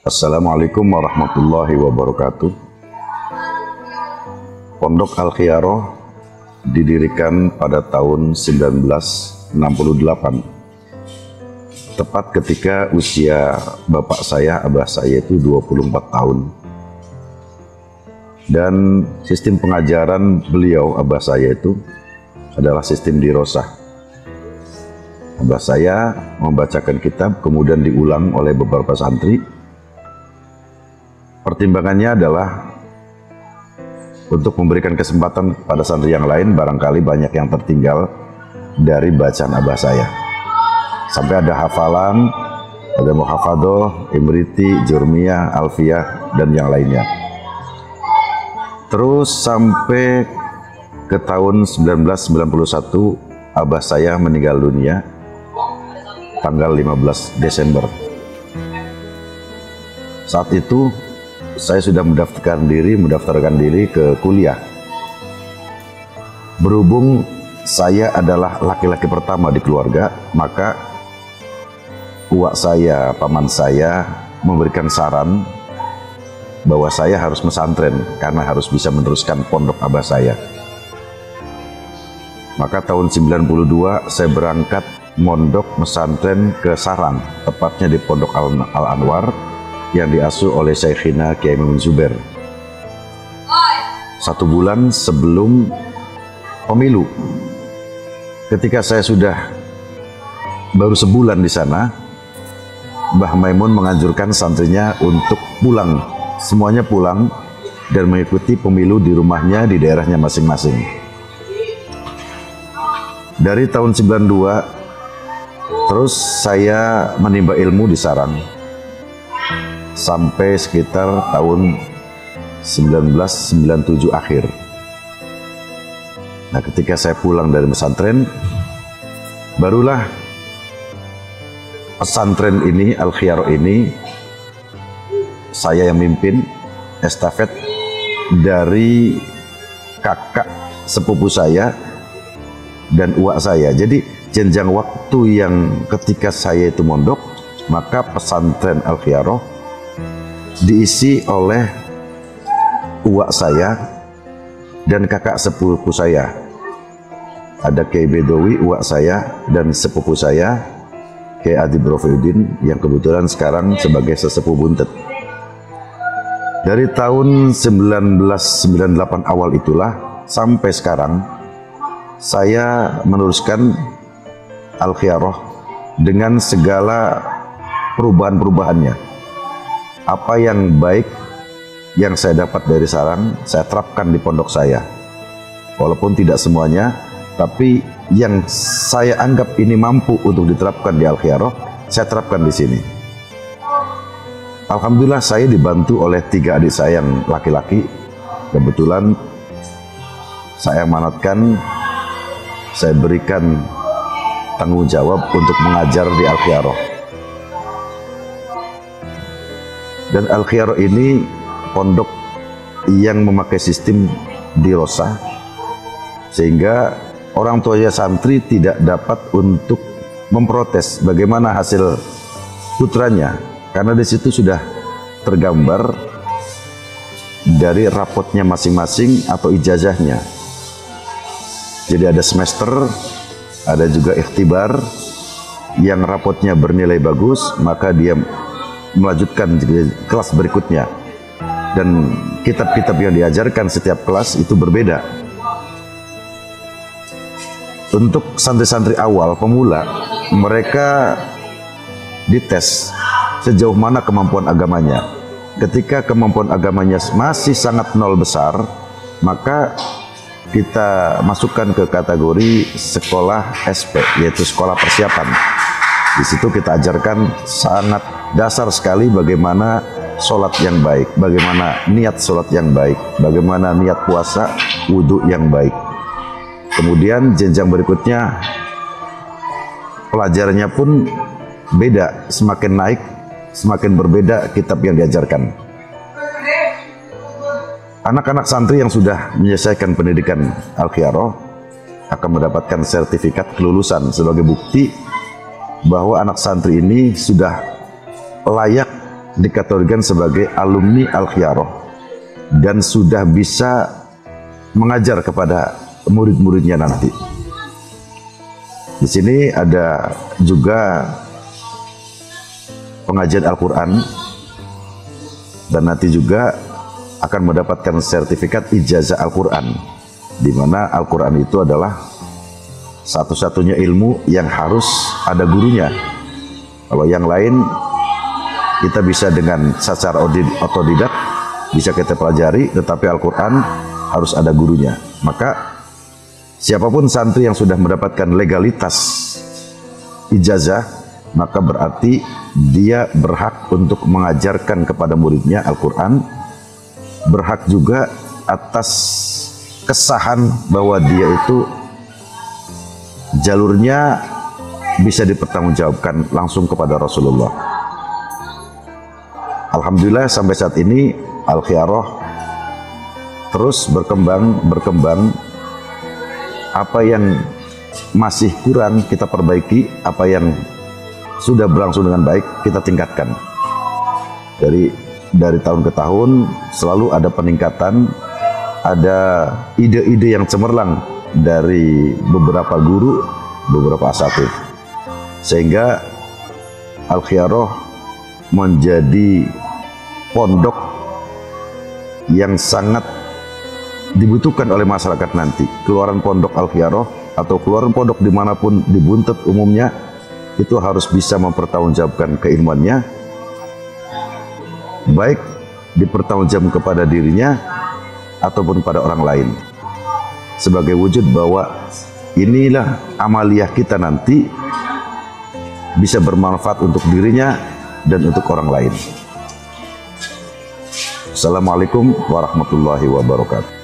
Assalamualaikum warahmatullahi wabarakatuh. Pondok Al-Khiyarah didirikan pada tahun 1968, tepat ketika usia bapak saya, abah saya itu 24 tahun. Dan sistem pengajaran beliau, abah saya itu adalah sistem dirosah. Abah saya membacakan kitab, kemudian diulang oleh beberapa santri. Pertimbangannya adalah untuk memberikan kesempatan pada santri yang lain, barangkali banyak yang tertinggal dari bacaan abah saya. Sampai ada hafalan, ada muhafadoh, imriti, jurmiyah, alfiyah, dan yang lainnya. Terus sampai ke tahun 1991, abah saya meninggal dunia tanggal 15 Desember. Saat itu saya sudah mendaftarkan diri ke kuliah. Berhubung saya adalah laki-laki pertama di keluarga, maka uak saya, paman saya memberikan saran bahwa saya harus pesantren karena harus bisa meneruskan pondok abah saya. Maka tahun 92 saya berangkat mondok pesantren ke Sarang, tepatnya di Pondok Al-Anwar yang diasuh oleh Syekhina Kiai Muhammad Zubair. 1 bulan sebelum pemilu, ketika saya sudah baru sebulan di sana, Mbah Maimun menganjurkan santrinya untuk pulang, semuanya pulang dan mengikuti pemilu di rumahnya di daerahnya masing-masing. Dari tahun 92 terus saya menimba ilmu di Sarang sampai sekitar tahun 1997 akhir. Nah, ketika saya pulang dari pesantren, barulah pesantren ini, Al-Khiyarah ini, saya yang mimpin estafet dari kakak sepupu saya dan uak saya. Jadi jenjang waktu yang ketika saya itu mondok, maka pesantren Al-Khiyarah diisi oleh uak saya dan kakak sepupu saya. Ada Kiai Bedowi, uak saya, dan sepupu saya Kiai Adib Rofiuddin yang kebetulan sekarang sebagai sesepuh buntet. Dari tahun 1998 awal itulah sampai sekarang saya meneruskan Al-Khiyarah dengan segala perubahan-perubahannya. Apa yang baik yang saya dapat dari Sarang, saya terapkan di pondok saya. Walaupun tidak semuanya, tapi yang saya anggap ini mampu untuk diterapkan di Al-Khiyarah, saya terapkan di sini. Alhamdulillah saya dibantu oleh 3 adik saya yang laki-laki. Kebetulan saya amanatkan, saya berikan tanggung jawab untuk mengajar di Al-Khiyarah. Dan Al-Khiyarah ini pondok yang memakai sistem dirosah, sehingga orang tuanya santri tidak dapat untuk memprotes bagaimana hasil putranya, karena di situ sudah tergambar dari rapotnya masing-masing atau ijazahnya. Jadi ada semester, ada juga ikhtibar. Yang rapotnya bernilai bagus, maka dia melanjutkan kelas berikutnya, dan kitab-kitab yang diajarkan setiap kelas itu berbeda. Untuk santri-santri awal pemula, mereka dites sejauh mana kemampuan agamanya. Ketika kemampuan agamanya masih sangat nol besar, maka kita masukkan ke kategori sekolah SP, yaitu sekolah persiapan. Di situ kita ajarkan sangat dasar sekali bagaimana sholat yang baik, bagaimana niat sholat yang baik, bagaimana niat puasa, wudhu yang baik. Kemudian jenjang berikutnya pelajarannya pun beda, semakin naik, semakin berbeda kitab yang diajarkan. Anak-anak santri yang sudah menyelesaikan pendidikan Al-Khiyarah akan mendapatkan sertifikat kelulusan sebagai bukti bahwa anak santri ini sudah layak dikategorikan sebagai alumni Al-Khiyarah dan sudah bisa mengajar kepada murid-muridnya nanti. Di sini ada juga pengajian Al-Quran dan nanti juga akan mendapatkan sertifikat ijazah Al-Quran, di mana Al-Quran itu adalah satu-satunya ilmu yang harus ada gurunya. Kalau yang lain kita bisa dengan secara otodidak bisa kita pelajari, tetapi Al-Quran harus ada gurunya. Maka siapapun santri yang sudah mendapatkan legalitas ijazah, maka berarti dia berhak untuk mengajarkan kepada muridnya Al-Quran, berhak juga atas kesahan bahwa dia itu jalurnya bisa dipertanggungjawabkan langsung kepada Rasulullah. Alhamdulillah sampai saat ini Al-Khiyarah terus berkembang. Apa yang masih kurang kita perbaiki, apa yang sudah berlangsung dengan baik kita tingkatkan. Dari tahun ke tahun selalu ada peningkatan, ada ide-ide yang cemerlang dari beberapa guru, beberapa asatidz, sehingga Al-Khiyarah menjadi pondok yang sangat dibutuhkan oleh masyarakat nanti. Keluaran pondok Al-Khiyarah atau keluaran pondok dimanapun di Buntet umumnya itu harus bisa mempertanggungjawabkan keilmuannya, baik dipertanggungjawabkan kepada dirinya ataupun pada orang lain, sebagai wujud bahwa inilah amaliyah kita nanti bisa bermanfaat untuk dirinya dan untuk orang lain. Assalamualaikum warahmatullahi wabarakatuh.